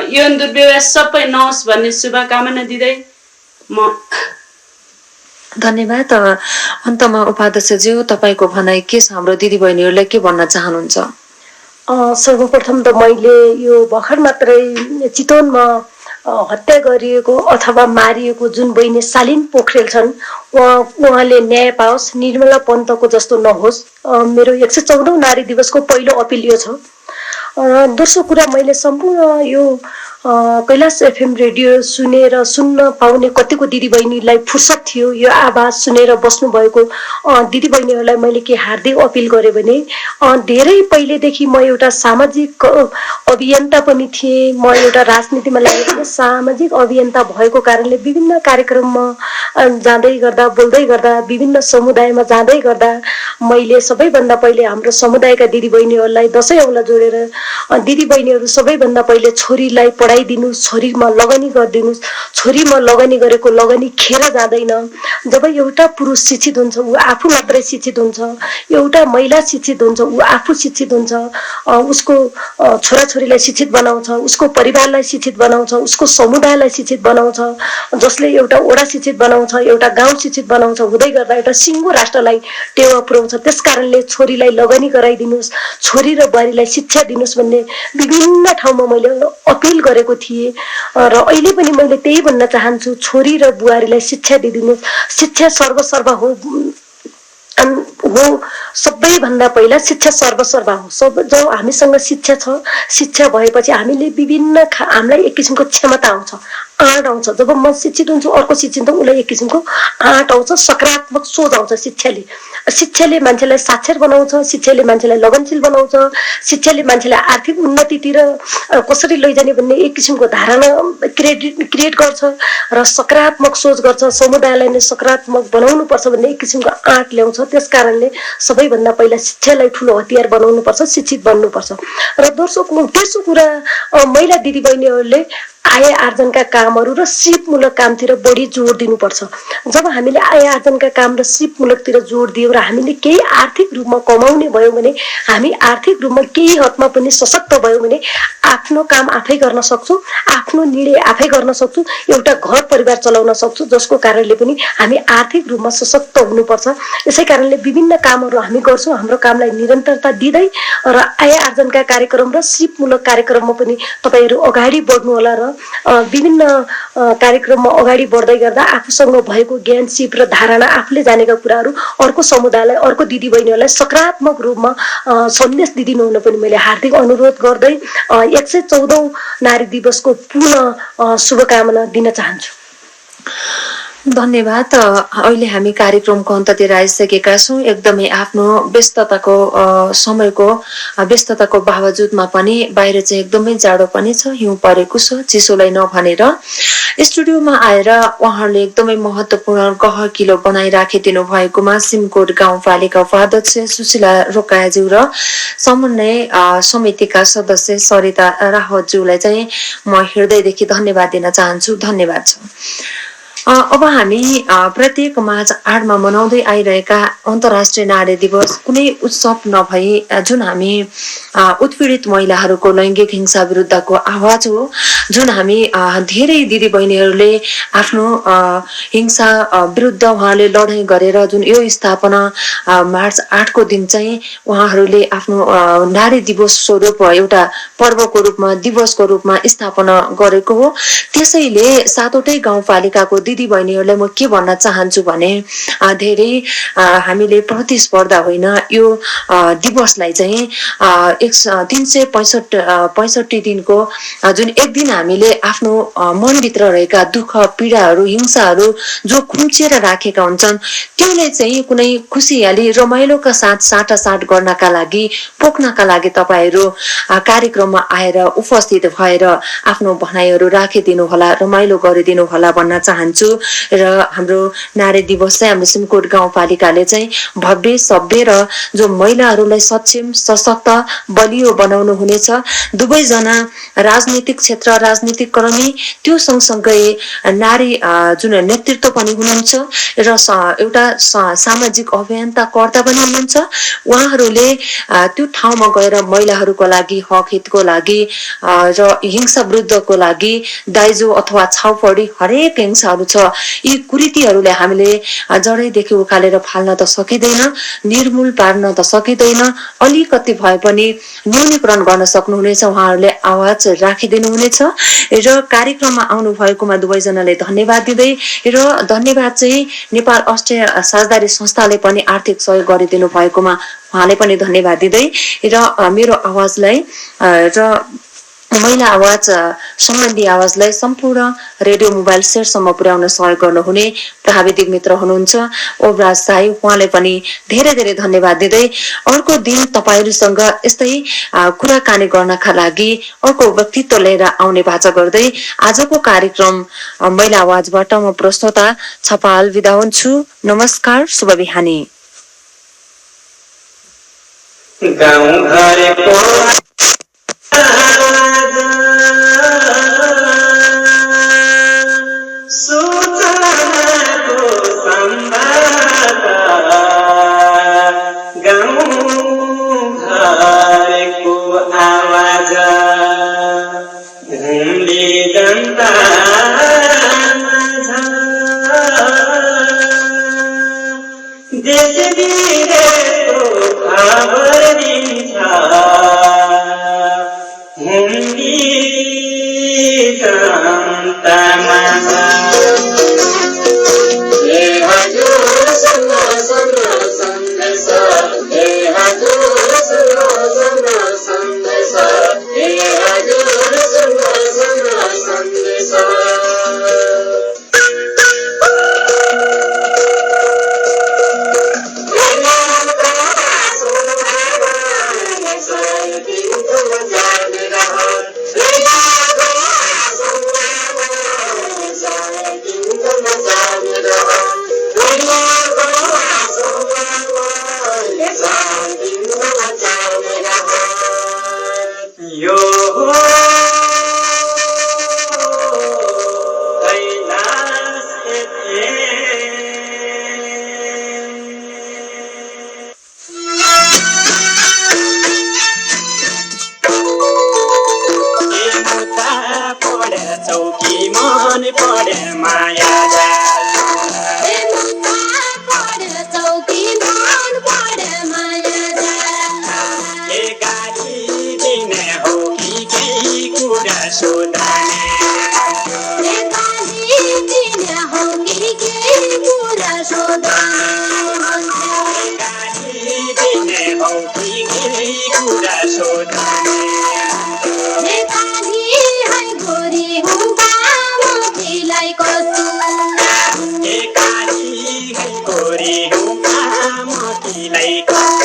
यौन दुर्व्यवहार सबै नहोस् भन्ने शुभकामना दिँदै म धन्यवाद। अन्तमा उपाध्यक्षज्यू, तपाईँको भनाइ के छ? हाम्रो दिदीबहिनीहरूलाई के भन्न चाहनुहुन्छ? सर्वप्रथम त मैले यो भर्खर मात्रै चितवनमा हत्या गरिएको अथवा मारिएको जुन बहिनी शालिन पोखरेल छन्, उहाँले न्याय पाओस्, निर्मला पन्तको जस्तो नहोस्। मेरो 114औं नारी दिवसको पहिलो अपिल यो छ। दोस्रो कुरा, मैले सम्पूर्ण यो कैलाश एफएम रेडियो सुन्न पाउने कतिको दिदीबहिनीलाई फुर्सद थियो यो आवाज सुनेर बस्नु भएको दिदीबहिनीहरूलाई मैले के हार्दिक अपिल गरेँ भने, धेरै पहिलेदेखि म एउटा सामाजिक अभियन्ता पनि थिएँ। म एउटा राजनीतिमा लागेको सामाजिक अभियन्ता भएको कारणले विभिन्न कार्यक्रममा जाँदै गर्दा, बोल्दै गर्दा, विभिन्न समुदायमा जाँदै गर्दा मैले सबैभन्दा पहिले हाम्रो समुदायका दिदीबहिनीहरूलाई दसैँ औँला जोडेर, दिदीबहिनीहरू सबैभन्दा पहिले छोरीलाई पढाइदिनुस्, छोरीमा लगानी गरिदिनुस्, छोरीमा लगानी गरेको लगानी खेर जाँदैन। जब एउटा पुरुष शिक्षित हुन्छ ऊ आफू मात्रै शिक्षित हुन्छ, एउटा महिला शिक्षित हुन्छ ऊ आफू शिक्षित हुन्छ, उसको छोराछोरीलाई शिक्षित बनाउँछ, उसको परिवारलाई शिक्षित बनाउँछ, उसको समुदायलाई शिक्षित बनाउँछ, जसले एउटा वडा शिक्षित बनाउँछ, एउटा गाउँ शिक्षित बनाउँछ, हुँदै गर्दा एउटा सिङ्गो राष्ट्रलाई टेवा पुर्याउँछ। त्यस कारणले छोरीलाई लगानी गराइदिनुहोस्, छोरी र बुहारीलाई शिक्षा दिनुहोस् भन्ने विभिन्न ठाउँमा मैले अपिल गरेको थिएँ। र अहिले पनि मैले त्यही भन्न चाहन्छु, छोरी र बुहारीलाई शिक्षा दिदिनुहोस्। शिक्षा सर्वसर्व हो, सबैभन्दा पहिला शिक्षा सर्वसर्व हो। जब हामीसँग शिक्षा छ, शिक्षा भएपछि हामीले विभिन्न हामीलाई एक किसिमको क्षमता आउँछ, आँट आउँछ। जब म शिक्षित हुन्छु, अर्को शिक्षित हुन्छ, उसलाई एक किसिमको आँट आउँछ, सकारात्मक सोच आउँछ। शिक्षाले मान्छेलाई साक्षर बनाउँछ, शिक्षाले मान्छेलाई लगनशील बनाउँछ, शिक्षाले मान्छेलाई आर्थिक उन्नतितिर कसरी लैजाने भन्ने एक किसिमको धारणा क्रिएट गर्छ र सकारात्मक सोच गर्छ। समुदायलाई नै सकारात्मक बनाउनु पर्छ भन्ने एक किसिमको आँट ल्याउँछ। त्यस कारणले सबैभन्दा पहिला शिक्षालाई ठुलो हतियार बनाउनु पर्छ, शिक्षित बन्नुपर्छ। र तेस्रो कुरा, महिला दिदीबहिनीहरूले आय आर्जनका कामहरू र सिपमूलक कामतिर बढी जोड दिनुपर्छ। जब हामीले आय आर्जनका काम र सिपमूलकतिर जोड दियौँ र हामीले केही आर्थिक रूपमा कमाउने भयौँ भने, हामी आर्थिक रूपमा केही हदमा पनि सशक्त भयौँ भने आफ्नो काम आफै गर्न सक्छौँ, आफ्नो निर्णय आफै गर्न सक्छौँ, एउटा घर परिवार चलाउन सक्छौँ, जसको कारणले पनि हामी आर्थिक रूपमा सशक्त हुनुपर्छ। यसै कारणले विभिन्न कामहरू हामी गर्छौँ, हाम्रो कामलाई निरन्तरता दिँदै र आय आर्जनका कार्यक्रम र सिपमूलक कार्यक्रममा पनि तपाईँहरू अगाडि बढ्नुहोला र विभिन्न कार्यक्रममा अगाडि बढ्दै गर्दा आफूसँग भएको ज्ञान, सिप र धारणा, आफूले जानेका कुराहरू अर्को समुदायलाई, अर्को दिदीबहिनीहरूलाई सकारात्मक रूपमा सन्देश दिदिनु हुन पनि मैले हार्दिक अनुरोध गर्दै 114औं नारी दिवसको पुनः शुभकामना दिन चाहन्छु। धन्यवाद। अहिले हामी कार्यक्रमको अन्ततिर आइसकेका छौँ। एकदमै आफ्नो व्यस्तताको समयको व्यस्तताको बावजुदमा पनि बाहिर चाहिँ एकदमै जाडो पनि छ, हिउँ परेको छ, चिसोलाई नभनेर स्टुडियोमा आएर उहाँहरूले एकदमै महत्त्वपूर्ण गहकिलो बनाइराखिदिनु भएकोमा सिमकोट गाउँपालिका उपाध्यक्ष सुशीला रोकायाज्यू र समन्वय समितिका सदस्य सरिता रावतज्यूलाई चाहिँ म हृदयदेखि धन्यवाद दिन चाहन्छु। धन्यवाद छ। अब हामी प्रत्येक मार्च 8 मा मनाउँदै आइरहेका अन्तर्राष्ट्रिय नारी दिवस कुनै उत्सव नभई जुन हामी उत्पीडित महिलाहरूको लैङ्गिक हिंसा विरुद्धको आवाज हो, जुन हामी धेरै दिदीबहिनीहरूले आफ्नो हिंसा विरुद्ध उहाँले लडाइँ गरेर जुन यो स्थापना मार्च 8 को दिन चाहिँ उहाँहरूले आफ्नो नारी दिवस स्वरूप एउटा पर्वको रूपमा, दिवसको रूपमा स्थापना गरेको हो। त्यसैले 7वटै गाउँपालिकाको दिदीबहिनीहरूलाई म के भन्न चाहन्छु भने धेरै हामीले प्रतिस्पर्धा होइन यो दिवसलाई चाहिँ 365 दिनको जुन एक दिन हामीले आफ्नो मनभित्र रहेका दुःख पीडाहरू हिंसाहरू जो खुम्चिएर राखेका हुन्छन् त्यसले चाहिँ कुनै खुसियाली रमाइलोका साथ साटासाट गर्नका लागि पोख्नका लागि तपाईहरू कार्यक्रममा आएर उपस्थित भएर आफ्नो भनाइहरू राखिदिनु होला रमाइलो गरिदिनु होला भन्न चाहन्छु र हाम्रो नारी दिवस चाहिँ हाम्रो सिमकोट गाउँपालिकाले चाहिँ भव्य सभ्य र जो महिलाहरूलाई सक्षम सशक्त बलियो बनाउनु हुनेछ दुवैजना राजनीतिक क्षेत्र राजनीतिक कर्मी त्यो सँगसँगै नारी जुन नेतृत्व पनि हुनुहुन्छ र एउटा सामाजिक अभियन्ताकर्ता पनि हुनुहुन्छ उहाँहरूले त्यो ठाउँमा गएर महिलाहरूको लागि हक हितको लागि र हिंसा विरुद्धको लागि दाइजो अथवा छाउपडी हरेक हिंसाहरू छ यी कुरीतिहरूले हामीले जडैदेखि उखालेर फाल्न त सकिँदैन निर्मूल पार्न त सकिँदैन अलिकति भए पनि न्यूनीकरण गर्न सक्नुहुनेछ उहाँहरूले आवाज राखिदिनु हुनेछ र कार्यक्रममा आउनु भएकोमा दुवैजनालाई धन्यवाद दिँदै र धन्यवाद चाहिँ नेपाल अस्ट्रेलिया साझेदारी संस्थाले पनि आर्थिक सहयोग गरिदिनु भएकोमा उहाँले पनि धन्यवाद दिँदै र मेरो आवाजलाई र महिला आवाज सम्बन्धी आवाजलाई सम्पूर्ण रेडियो मोबाइल सेटसम्म पुर्याउन सहयोग गर्नुहुने प्राविधिक मित्र हुनुहुन्छ ओबराज साई उहाँले पनि धेरै धेरै धन्यवाद दिँदै अर्को दिन तपाईहरुसँग यस्तै कुराकानी गर्नका लागि अर्को व्यक्तित्व लिएर आउने बाचा गर्दै आजको कार्यक्रम महिला आवाजबाट म प्रस्तोता छपाल बिदा हुन्छु नमस्कार शुभ बिहानी गाउँ घरको like